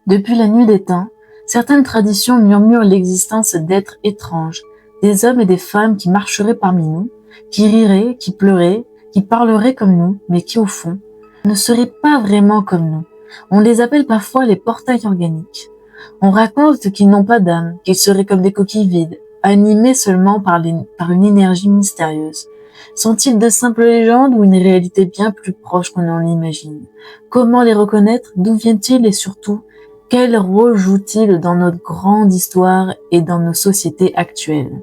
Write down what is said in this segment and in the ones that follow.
Depuis la nuit des temps, certaines traditions murmurent l'existence d'êtres étranges, des hommes et des femmes qui marcheraient parmi nous, qui riraient, qui pleuraient, qui parleraient comme nous, mais qui au fond ne seraient pas vraiment comme nous. On les appelle parfois les portails organiques. On raconte qu'ils n'ont pas d'âme, qu'ils seraient comme des coquilles vides, animés seulement par une énergie mystérieuse. Sont-ils de simples légendes ou une réalité bien plus proche qu'on en l'imagine? Comment les reconnaître? D'où viennent-ils et surtout, quel rôle jouent-ils dans notre grande histoire et dans nos sociétés actuelles?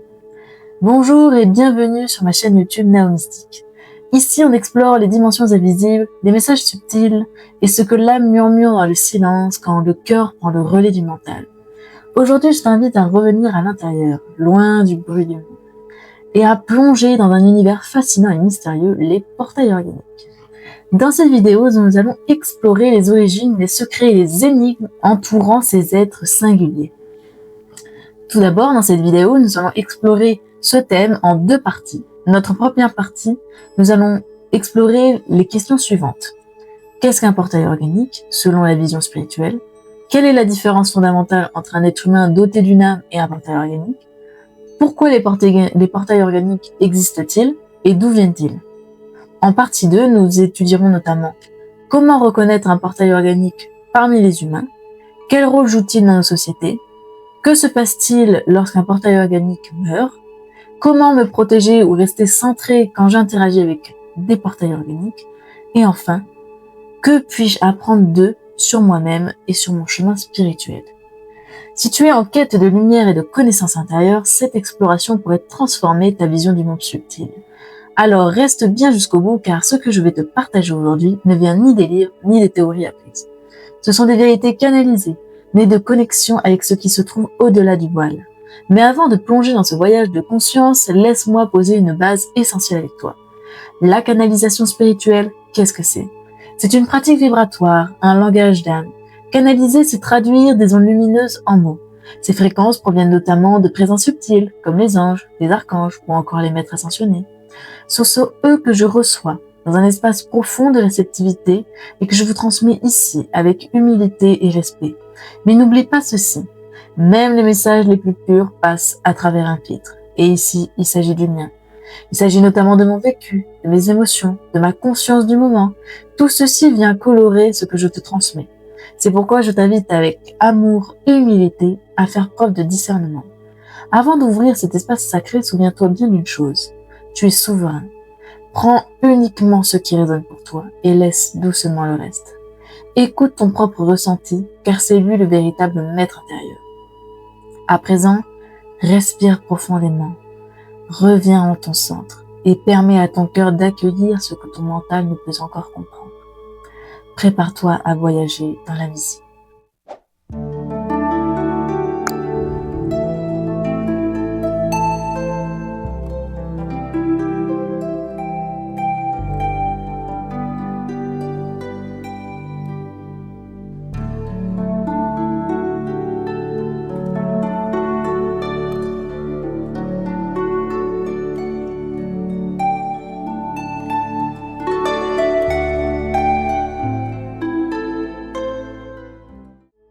Bonjour et bienvenue sur ma chaîne YouTube Néo-Mystique. Ici, on explore les dimensions invisibles, les messages subtils et ce que l'âme murmure dans le silence quand le cœur prend le relais du mental. Aujourd'hui, je t'invite à revenir à l'intérieur, loin du bruit du monde, et à plonger dans un univers fascinant et mystérieux, les portails organiques. Dans cette vidéo, nous allons explorer les origines, les secrets et les énigmes entourant ces êtres singuliers. Tout d'abord, dans cette vidéo, nous allons explorer ce thème en deux parties. Notre première partie, nous allons explorer les questions suivantes. Qu'est-ce qu'un portail organique, selon la vision spirituelle? Quelle est la différence fondamentale entre un être humain doté d'une âme et un portail organique? Pourquoi les portails organiques existent-ils et d'où viennent-ils? En partie 2, nous étudierons notamment comment reconnaître un portail organique parmi les humains, quel rôle joue-t-il dans nos sociétés, que se passe-t-il lorsqu'un portail organique meurt, comment me protéger ou rester centré quand j'interagis avec des portails organiques, et enfin, que puis-je apprendre d'eux sur moi-même et sur mon chemin spirituel. Si tu es en quête de lumière et de connaissances intérieures, cette exploration pourrait transformer ta vision du monde subtil. Alors reste bien jusqu'au bout car ce que je vais te partager aujourd'hui ne vient ni des livres ni des théories apprises. Ce sont des vérités canalisées, nées de connexion avec ce qui se trouve au-delà du voile. Mais avant de plonger dans ce voyage de conscience, laisse-moi poser une base essentielle avec toi. La canalisation spirituelle, qu'est-ce que c'est? C'est une pratique vibratoire, un langage d'âme. Canaliser, c'est traduire des ondes lumineuses en mots. Ces fréquences proviennent notamment de présences subtiles, comme les anges, les archanges ou encore les maîtres ascensionnés. Ce sont eux que je reçois dans un espace profond de réceptivité et que je vous transmets ici avec humilité et respect. Mais n'oublie pas ceci, même les messages les plus purs passent à travers un filtre. Et ici, il s'agit du mien. Il s'agit notamment de mon vécu, de mes émotions, de ma conscience du moment. Tout ceci vient colorer ce que je te transmets. C'est pourquoi je t'invite avec amour et humilité à faire preuve de discernement. Avant d'ouvrir cet espace sacré, souviens-toi bien d'une chose. Tu es souverain. Prends uniquement ce qui résonne pour toi et laisse doucement le reste. Écoute ton propre ressenti, car c'est lui le véritable maître intérieur. À présent, respire profondément. Reviens en ton centre et permets à ton cœur d'accueillir ce que ton mental ne peut encore comprendre. Prépare-toi à voyager dans l'invisible.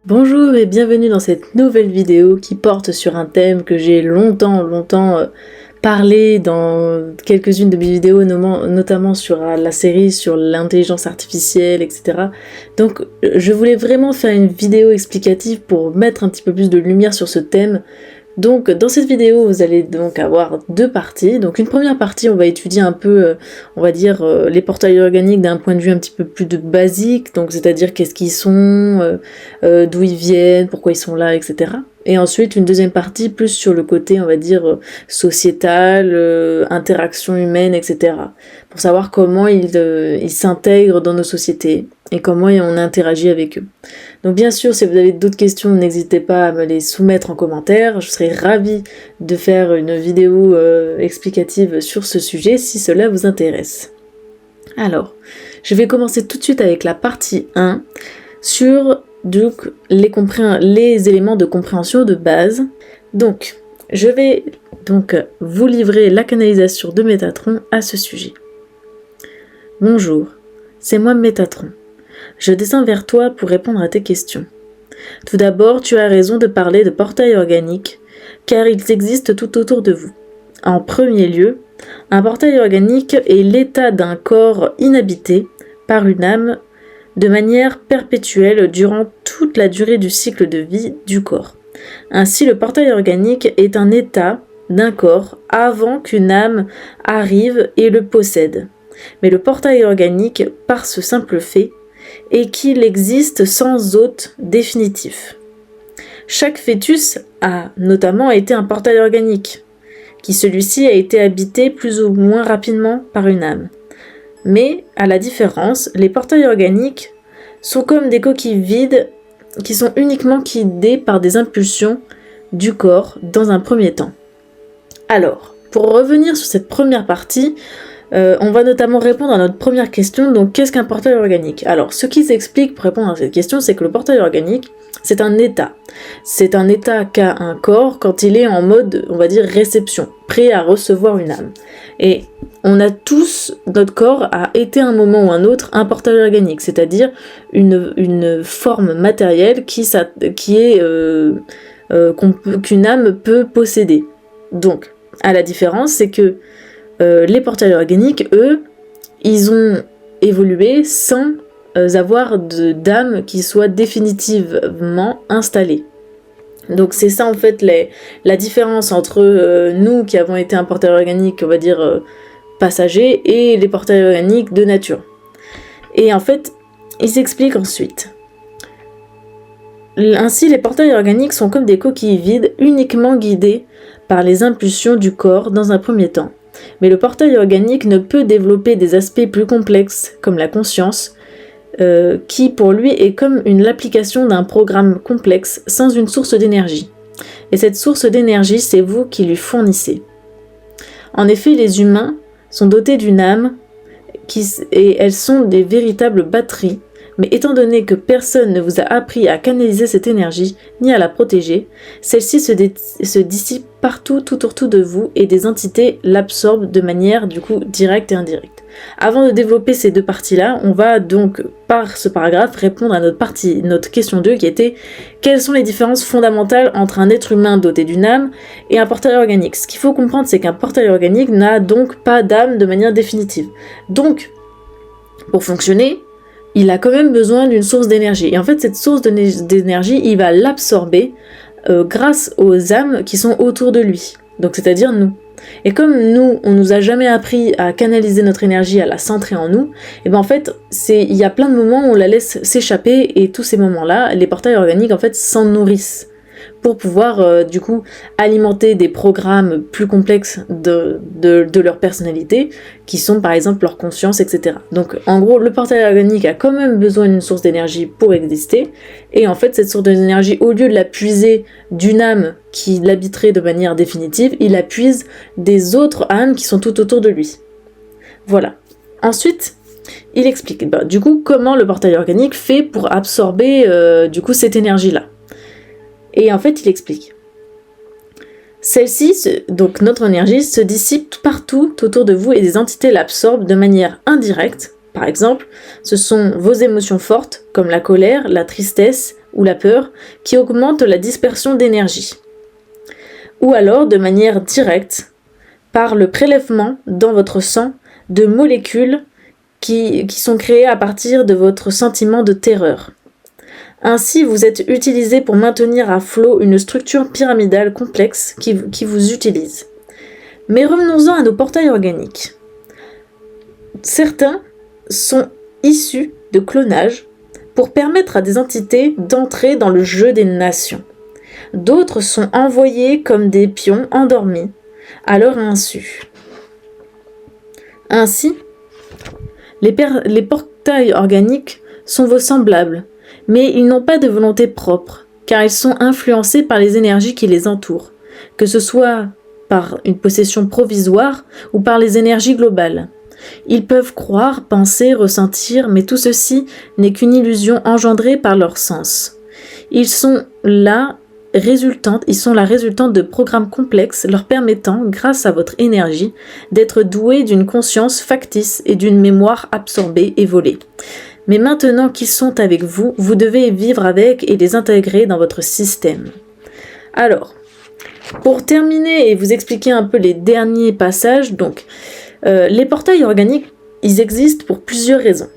Bonjour et bienvenue dans cette nouvelle vidéo qui porte sur un thème que j'ai longtemps parlé dans quelques-unes de mes vidéos, notamment sur la série sur l'intelligence artificielle, etc. Donc je voulais vraiment faire une vidéo explicative pour mettre un petit peu plus de lumière sur ce thème. Donc dans cette vidéo, vous allez donc avoir deux parties. Donc une première partie, on va étudier un peu, on va dire, les portails organiques d'un point de vue un petit peu plus de basique, donc c'est-à-dire qu'est-ce qu'ils sont, d'où ils viennent, pourquoi ils sont là, etc. Et ensuite une deuxième partie plus sur le côté, on va dire, sociétal, interaction humaine, etc. Pour savoir comment ils s'intègrent dans nos sociétés et comment on interagit avec eux. Donc bien sûr, si vous avez d'autres questions, n'hésitez pas à me les soumettre en commentaire. Je serai ravie de faire une vidéo explicative sur ce sujet si cela vous intéresse. Alors, je vais commencer tout de suite avec la partie 1 sur donc, les éléments de compréhension de base. Donc, je vais donc vous livrer la canalisation de Métatron à ce sujet. Bonjour, c'est moi Métatron. Je descends vers toi pour répondre à tes questions. Tout d'abord, tu as raison de parler de portails organiques, car ils existent tout autour de vous. En premier lieu, un portail organique est l'état d'un corps inhabité par une âme de manière perpétuelle durant toute la durée du cycle de vie du corps. Ainsi, le portail organique est un état d'un corps avant qu'une âme arrive et le possède. Mais le portail organique, par ce simple fait, est qu'il existe sans hôte définitif. Chaque fœtus a notamment été un portail organique, qui celui-ci a été habité plus ou moins rapidement par une âme. Mais, à la différence, les portails organiques sont comme des coquilles vides qui sont uniquement guidées par des impulsions du corps dans un premier temps. Alors, pour revenir sur cette première partie, on va notamment répondre à notre première question, donc qu'est-ce qu'un portail organique ? Alors, ce qui s'explique pour répondre à cette question, c'est que le portail organique, c'est un état. C'est un état qu'a un corps quand il est en mode, on va dire, réception, prêt à recevoir une âme. Et on a tous, notre corps a été à un moment ou un autre un portail organique, c'est-à-dire une forme matérielle qu'une âme peut posséder. Donc, à la différence, c'est que les portails organiques, eux, ils ont évolué sans avoir d'âme qui soit définitivement installée. Donc c'est ça en fait la différence entre nous qui avons été un portail organique, on va dire passager, et les portails organiques de nature. Et en fait, ils s'expliquent ensuite. Ainsi, les portails organiques sont comme des coquilles vides uniquement guidées par les impulsions du corps dans un premier temps. Mais le portail organique ne peut développer des aspects plus complexes, comme la conscience, qui pour lui est comme l'application d'un programme complexe sans une source d'énergie. Et cette source d'énergie, c'est vous qui lui fournissez. En effet, les humains sont dotés d'une âme et elles sont des véritables batteries, mais étant donné que personne ne vous a appris à canaliser cette énergie, ni à la protéger, celle-ci se dissipe partout tout autour de vous et des entités l'absorbent de manière du coup directe et indirecte. Avant de développer ces deux parties-là, on va donc par ce paragraphe répondre à notre question 2 qui était « Quelles sont les différences fondamentales entre un être humain doté d'une âme et un portail organique ?» Ce qu'il faut comprendre, c'est qu'un portail organique n'a donc pas d'âme de manière définitive. Donc, pour fonctionner, il a quand même besoin d'une source d'énergie. Et en fait, cette source d'énergie, il va l'absorber grâce aux âmes qui sont autour de lui. Donc, c'est-à-dire nous. Et comme nous, on nous a jamais appris à canaliser notre énergie, à la centrer en nous, et ben en fait, il y a plein de moments où on la laisse s'échapper, et tous ces moments-là, les portails organiques en fait s'en nourrissent pour pouvoir du coup alimenter des programmes plus complexes de leur personnalité, qui sont par exemple leur conscience, etc. Donc en gros, le portail organique a quand même besoin d'une source d'énergie pour exister, et en fait cette source d'énergie, au lieu de la puiser d'une âme qui l'habiterait de manière définitive, il la puise des autres âmes qui sont tout autour de lui. Voilà. Ensuite, il explique du coup comment le portail organique fait pour absorber du coup cette énergie-là. Et en fait, il explique. Celle-ci, donc notre énergie, se dissipe partout autour de vous et des entités l'absorbent de manière indirecte. Par exemple, ce sont vos émotions fortes, comme la colère, la tristesse ou la peur, qui augmentent la dispersion d'énergie. Ou alors, de manière directe, par le prélèvement dans votre sang de molécules qui sont créées à partir de votre sentiment de terreur. Ainsi, vous êtes utilisé pour maintenir à flot une structure pyramidale complexe qui vous utilise. Mais revenons-en à nos portails organiques. Certains sont issus de clonage pour permettre à des entités d'entrer dans le jeu des nations. D'autres sont envoyés comme des pions endormis à leur insu. Ainsi, les portails organiques sont vos semblables, mais ils n'ont pas de volonté propre, car ils sont influencés par les énergies qui les entourent, que ce soit par une possession provisoire ou par les énergies globales. Ils peuvent croire, penser, ressentir, mais tout ceci n'est qu'une illusion engendrée par leur sens. Ils sont la résultante de programmes complexes leur permettant, grâce à votre énergie, d'être doués d'une conscience factice et d'une mémoire absorbée et volée. Mais maintenant qu'ils sont avec vous, vous devez vivre avec et les intégrer dans votre système. Alors, pour terminer et vous expliquer un peu les derniers passages, donc, les portails organiques, ils existent pour plusieurs raisons.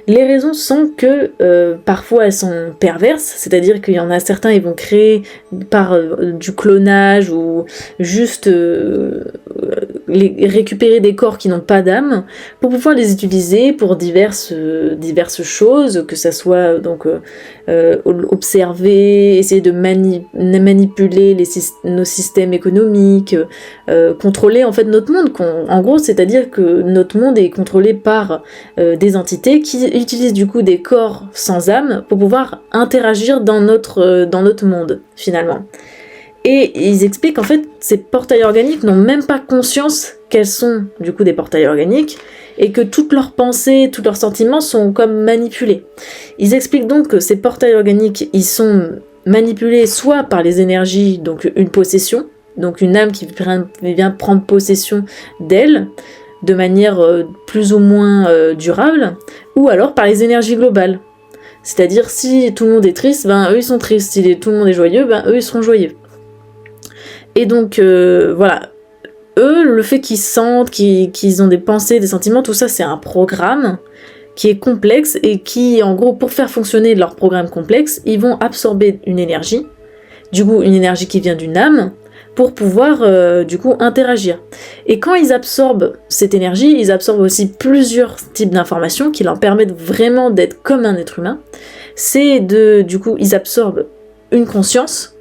Les raisons sont que parfois elles sont perverses, c'est-à-dire qu'il y en a certains, ils vont créer par du clonage ou juste récupérer des corps qui n'ont pas d'âme pour pouvoir les utiliser pour diverses choses, que ça soit donc observer, essayer de manipuler nos systèmes économiques, contrôler en fait notre monde. En gros, c'est-à-dire que notre monde est contrôlé par des entités qui utilisent du coup des corps sans âme pour pouvoir interagir dans notre monde finalement. Et ils expliquent en fait ces portails organiques n'ont même pas conscience qu'elles sont du coup des portails organiques et que toutes leurs pensées, tous leurs sentiments sont comme manipulés. Ils expliquent donc que ces portails organiques, ils sont manipulés soit par les énergies, donc une possession, donc une âme qui vient prendre possession d'elle de manière plus ou moins durable, ou alors par les énergies globales. C'est-à-dire si tout le monde est triste, ben eux ils sont tristes, si tout le monde est joyeux, ben eux ils seront joyeux. Et donc, voilà, eux, le fait qu'ils sentent, qu'ils ont des pensées, des sentiments, tout ça, c'est un programme qui est complexe et qui, en gros, pour faire fonctionner leur programme complexe, ils vont absorber une énergie, du coup, une énergie qui vient d'une âme, pour pouvoir, du coup, interagir. Et quand ils absorbent cette énergie, ils absorbent aussi plusieurs types d'informations qui leur permettent vraiment d'être comme un être humain. Du coup, ils absorbent une conscience,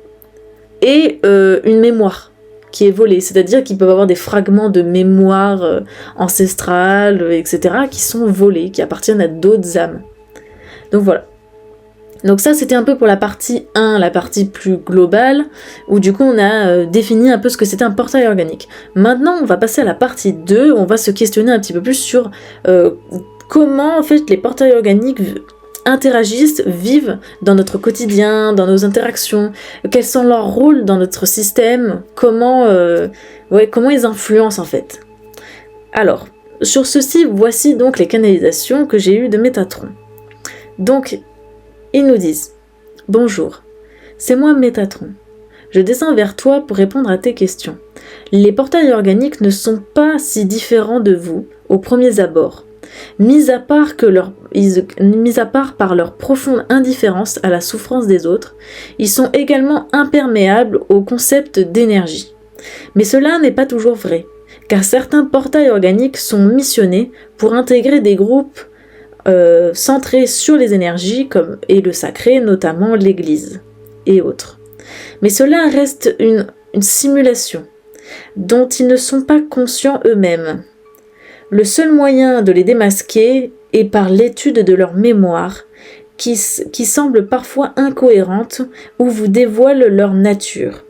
et une mémoire qui est volée, c'est-à-dire qu'ils peuvent avoir des fragments de mémoire ancestrale, etc., qui sont volés, qui appartiennent à d'autres âmes. Donc voilà. Donc ça, c'était un peu pour la partie 1, la partie plus globale, où du coup on a défini un peu ce que c'était un portail organique. Maintenant, on va passer à la partie 2, où on va se questionner un petit peu plus sur comment en fait les portails organiques interagissent, vivent dans notre quotidien, dans nos interactions, quels sont leurs rôles dans notre système, comment ils influencent en fait. Alors, sur ceci, voici donc les canalisations que j'ai eues de Métatron. Donc, ils nous disent « Bonjour, c'est moi Métatron. Je descends vers toi pour répondre à tes questions. Les portails organiques ne sont pas si différents de vous au premier abord. Mis à part par leur profonde indifférence à la souffrance des autres, ils sont également imperméables au concept d'énergie. Mais cela n'est pas toujours vrai, car certains portails organiques sont missionnés pour intégrer des groupes centrés sur les énergies et le sacré, notamment l'Église et autres. Mais cela reste une simulation dont ils ne sont pas conscients eux-mêmes. Le seul moyen de les démasquer est par l'étude de leur mémoire, qui semble parfois incohérente ou vous dévoile leur nature.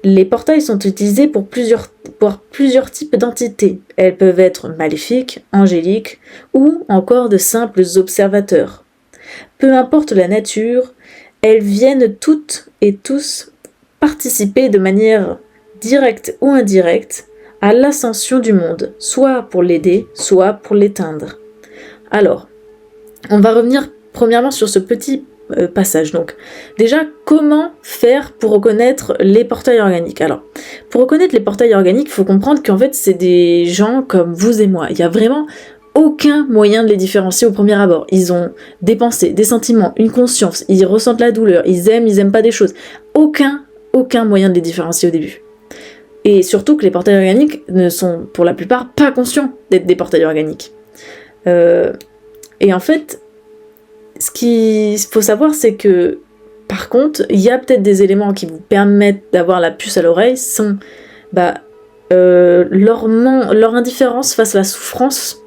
Les portails sont utilisés pour plusieurs types d'entités. Elles peuvent être maléfiques, angéliques ou encore de simples observateurs. Peu importe la nature, elles viennent toutes et tous participer de manière directe ou indirecte à l'ascension du monde, soit pour l'aider, soit pour l'éteindre. Alors, on va revenir premièrement sur ce petit passage. Donc, déjà, comment faire pour reconnaître les portails organiques? Alors, pour reconnaître les portails organiques, il faut comprendre qu'en fait, c'est des gens comme vous et moi. Il n'y a vraiment aucun moyen de les différencier au premier abord. Ils ont des pensées, des sentiments, une conscience, ils ressentent la douleur, ils aiment pas des choses. Aucun moyen de les différencier au début. Et surtout que les portails organiques ne sont pour la plupart pas conscients d'être des portails organiques. Et en fait, ce qu'il faut savoir, c'est que par contre, il y a peut-être des éléments qui vous permettent d'avoir la puce à l'oreille, sont leur indifférence face à la souffrance.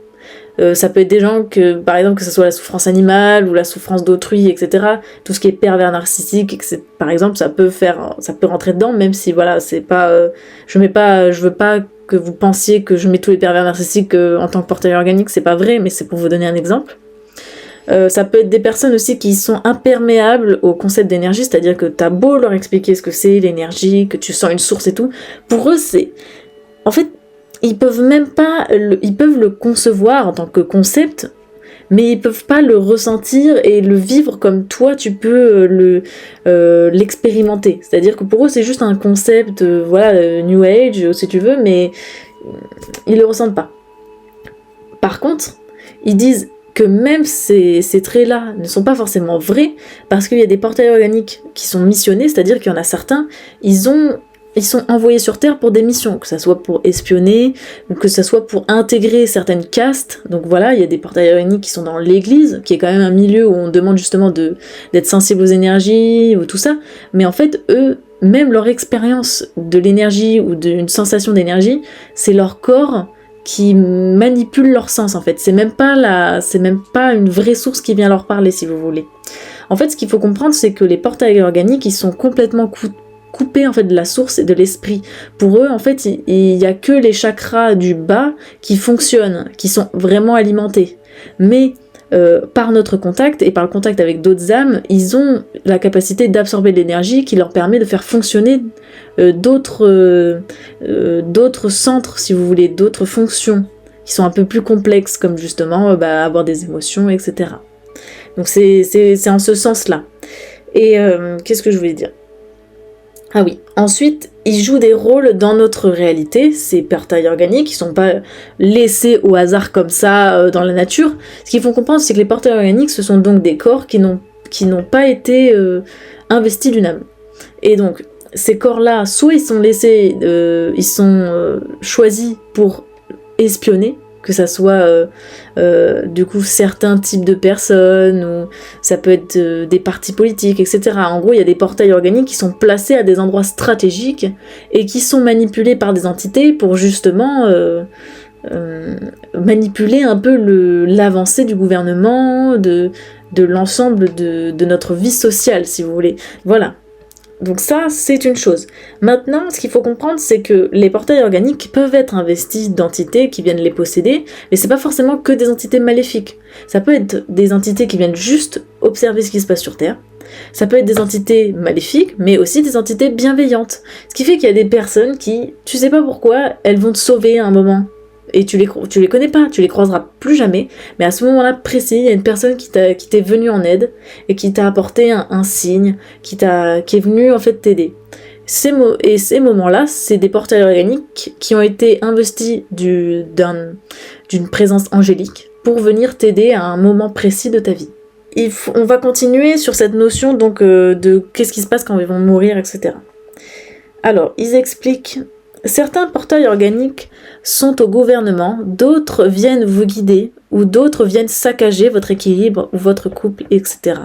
Ça peut être des gens par exemple, que ce soit la souffrance animale ou la souffrance d'autrui, etc. Tout ce qui est pervers narcissique, par exemple, ça peut rentrer dedans, même si voilà, c'est pas, je veux pas que vous pensiez que je mets tous les pervers narcissiques en tant que portail organique, c'est pas vrai, mais c'est pour vous donner un exemple. Ça peut être des personnes aussi qui sont imperméables au concept d'énergie, c'est-à-dire que t'as beau leur expliquer ce que c'est l'énergie, que tu sens une source et tout, pour eux c'est, en fait, ils peuvent le concevoir en tant que concept, mais ils peuvent pas le ressentir et le vivre comme toi tu peux l'expérimenter. C'est-à-dire que pour eux c'est juste un concept, New Age si tu veux, mais ils le ressentent pas. Par contre, ils disent que même ces traits-là ne sont pas forcément vrais, parce qu'il y a des portails organiques qui sont missionnés, c'est-à-dire qu'il y en a certains, ils sont envoyés sur Terre pour des missions, que ça soit pour espionner, ou que ça soit pour intégrer certaines castes. Donc voilà, il y a des portails organiques qui sont dans l'église, qui est quand même un milieu où on demande justement d'être sensible aux énergies, ou tout ça, mais en fait, eux, même leur expérience de l'énergie, ou d'une sensation d'énergie, c'est leur corps qui manipulent leur sens en fait. C'est même pas une vraie source qui vient leur parler si vous voulez. En fait, ce qu'il faut comprendre, c'est que les portails organiques, ils sont complètement coupés en fait de la source et de l'esprit. Pour eux, en fait, il y a que les chakras du bas qui fonctionnent, qui sont vraiment alimentés. Mais par notre contact et par le contact avec d'autres âmes, ils ont la capacité d'absorber de l'énergie qui leur permet de faire fonctionner d'autres centres, si vous voulez, d'autres fonctions qui sont un peu plus complexes, comme justement avoir des émotions, etc. Donc c'est en ce sens-là. Et qu'est-ce que je voulais dire ? Ah oui, ensuite, ils jouent des rôles dans notre réalité, ces portails organiques, ils sont pas laissés au hasard comme ça dans la nature. Ce qu'il faut comprendre, c'est que les portails organiques, ce sont donc des corps qui n'ont pas été investis d'une âme. Et donc, ces corps-là, soit ils sont laissés, choisis pour espionner, que ça soit du coup certains types de personnes, ou ça peut être des partis politiques, etc. En gros, il y a des portails organiques qui sont placés à des endroits stratégiques et qui sont manipulés par des entités pour justement manipuler un peu l'avancée du gouvernement, de l'ensemble de notre vie sociale, si vous voulez. Voilà. Donc ça, c'est une chose. Maintenant, ce qu'il faut comprendre, c'est que les portails organiques peuvent être investis d'entités qui viennent les posséder, mais c'est pas forcément que des entités maléfiques. Ça peut être des entités qui viennent juste observer ce qui se passe sur Terre. Ça peut être des entités maléfiques, mais aussi des entités bienveillantes. Ce qui fait qu'il y a des personnes qui, tu sais pas pourquoi, elles vont te sauver à un moment. Et tu les connais pas, tu les croiseras plus jamais, mais à ce moment-là précis, il y a une personne qui t'est venue en aide et qui t'a apporté un signe, qui est venu en fait t'aider. Et ces moments-là, c'est des portails organiques qui ont été investis d'une présence angélique pour venir t'aider à un moment précis de ta vie. On va continuer sur cette notion donc de qu'est-ce qui se passe quand ils vont mourir, etc. Alors, ils expliquent. Certains portails organiques sont au gouvernement, d'autres viennent vous guider, ou d'autres viennent saccager votre équilibre ou votre couple, etc.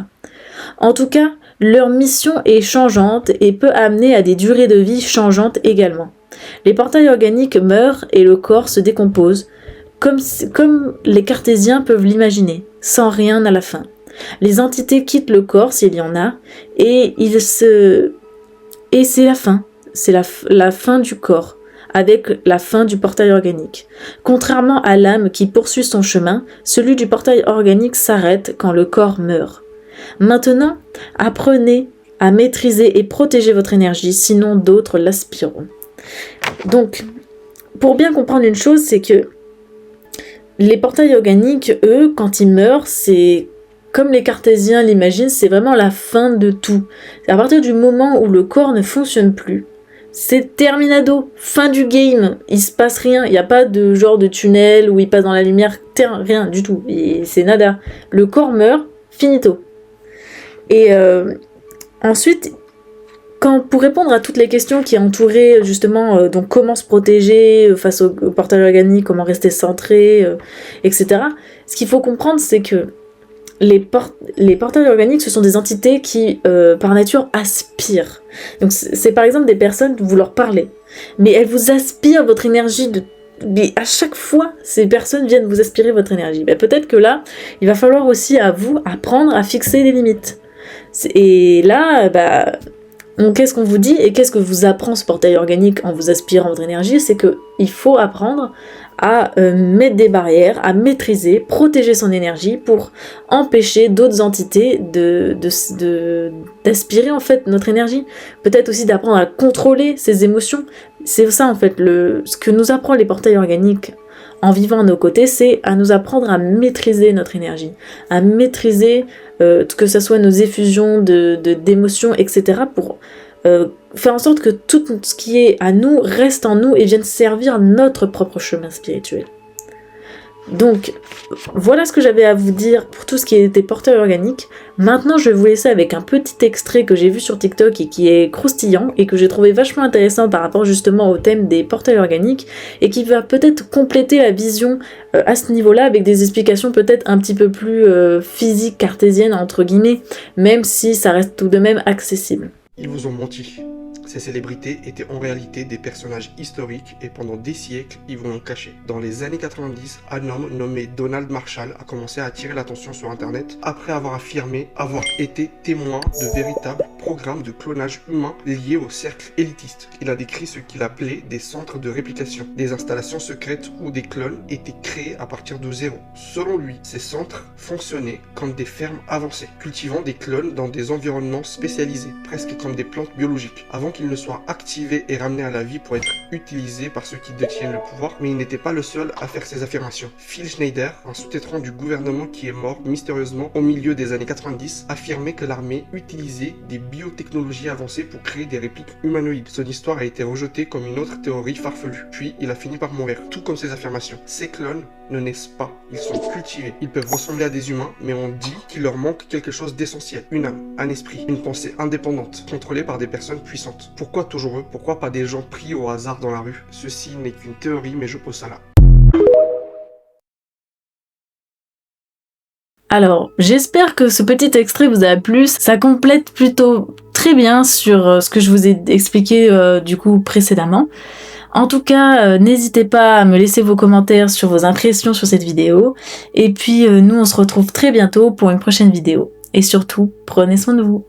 En tout cas, leur mission est changeante et peut amener à des durées de vie changeantes également. Les portails organiques meurent et le corps se décompose, comme les cartésiens peuvent l'imaginer, sans rien à la fin. Les entités quittent le corps s'il y en a, et c'est la fin. C'est la fin du corps, avec la fin du portail organique. Contrairement à l'âme qui poursuit son chemin, celui du portail organique s'arrête quand le corps meurt. Maintenant, apprenez à maîtriser et protéger votre énergie, sinon d'autres l'aspireront. Donc, pour bien comprendre une chose, c'est que les portails organiques, eux, quand ils meurent, c'est comme les cartésiens l'imaginent, c'est vraiment la fin de tout. À partir du moment où le corps ne fonctionne plus, c'est terminado, fin du game, il se passe rien, il n'y a pas de genre de tunnel où il passe dans la lumière, rien du tout, c'est nada. Le corps meurt, finito. Et ensuite, pour répondre à toutes les questions qui entouraient justement donc comment se protéger face au portail organique, comment rester centré, etc. Ce qu'il faut comprendre, c'est que les portails organiques, ce sont des entités qui, par nature, aspirent. Donc c'est par exemple des personnes, vous leur parlez, mais elles vous aspirent votre énergie mais à chaque fois, ces personnes viennent vous aspirer votre énergie. Peut-être que là, il va falloir aussi à vous apprendre à fixer des limites. Et là, qu'est-ce qu'on vous dit et qu'est-ce que vous apprend ce portail organique en vous aspirant votre énergie, c'est qu'il faut apprendre à mettre des barrières, à maîtriser, protéger son énergie pour empêcher d'autres entités d'aspirer en fait notre énergie. Peut-être aussi d'apprendre à contrôler ses émotions. C'est ça en fait ce que nous apprend les portails organiques en vivant à nos côtés, c'est à nous apprendre à maîtriser notre énergie, à maîtriser que ce soit nos effusions d'émotions, etc. pour faire en sorte que tout ce qui est à nous reste en nous et vienne servir notre propre chemin spirituel. Donc, voilà ce que j'avais à vous dire pour tout ce qui était portail organique. Maintenant, je vais vous laisser avec un petit extrait que j'ai vu sur TikTok et qui est croustillant et que j'ai trouvé vachement intéressant par rapport justement au thème des portails organiques et qui va peut-être compléter la vision à ce niveau-là avec des explications peut-être un petit peu plus physiques, cartésiennes entre guillemets, même si ça reste tout de même accessible. Ils vous ont menti. Ces célébrités étaient en réalité des personnages historiques et pendant des siècles, ils vous l'ont caché. Dans les années 90, un homme nommé Donald Marshall a commencé à attirer l'attention sur Internet après avoir affirmé avoir été témoin de véritables programmes de clonage humain liés au cercle élitiste. Il a décrit ce qu'il appelait des centres de réplication, des installations secrètes où des clones étaient créés à partir de zéro. Selon lui, ces centres fonctionnaient comme des fermes avancées, cultivant des clones dans des environnements spécialisés, presque comme des plantes biologiques, avant qu'ils ne soient activés et ramenés à la vie pour être utilisés par ceux qui détiennent le pouvoir, mais il n'était pas le seul à faire ces affirmations. Phil Schneider, un sous-traitant du gouvernement qui est mort mystérieusement au milieu des années 90, affirmait que l'armée utilisait des biotechnologies avancées pour créer des répliques humanoïdes. Son histoire a été rejetée comme une autre théorie farfelue, puis il a fini par mourir, tout comme ses affirmations. Ces clones ne naissent pas, ils sont cultivés. Ils peuvent ressembler à des humains, mais on dit qu'il leur manque quelque chose d'essentiel. Une âme, un esprit, une pensée indépendante, contrôlée par des personnes puissantes. Pourquoi toujours eux? Pourquoi pas des gens pris au hasard dans la rue? Ceci n'est qu'une théorie, mais je pose ça là. Alors, j'espère que ce petit extrait vous a plu. Ça complète plutôt très bien sur ce que je vous ai expliqué du coup précédemment. En tout cas, n'hésitez pas à me laisser vos commentaires sur vos impressions sur cette vidéo. Et puis, nous, on se retrouve très bientôt pour une prochaine vidéo. Et surtout, prenez soin de vous.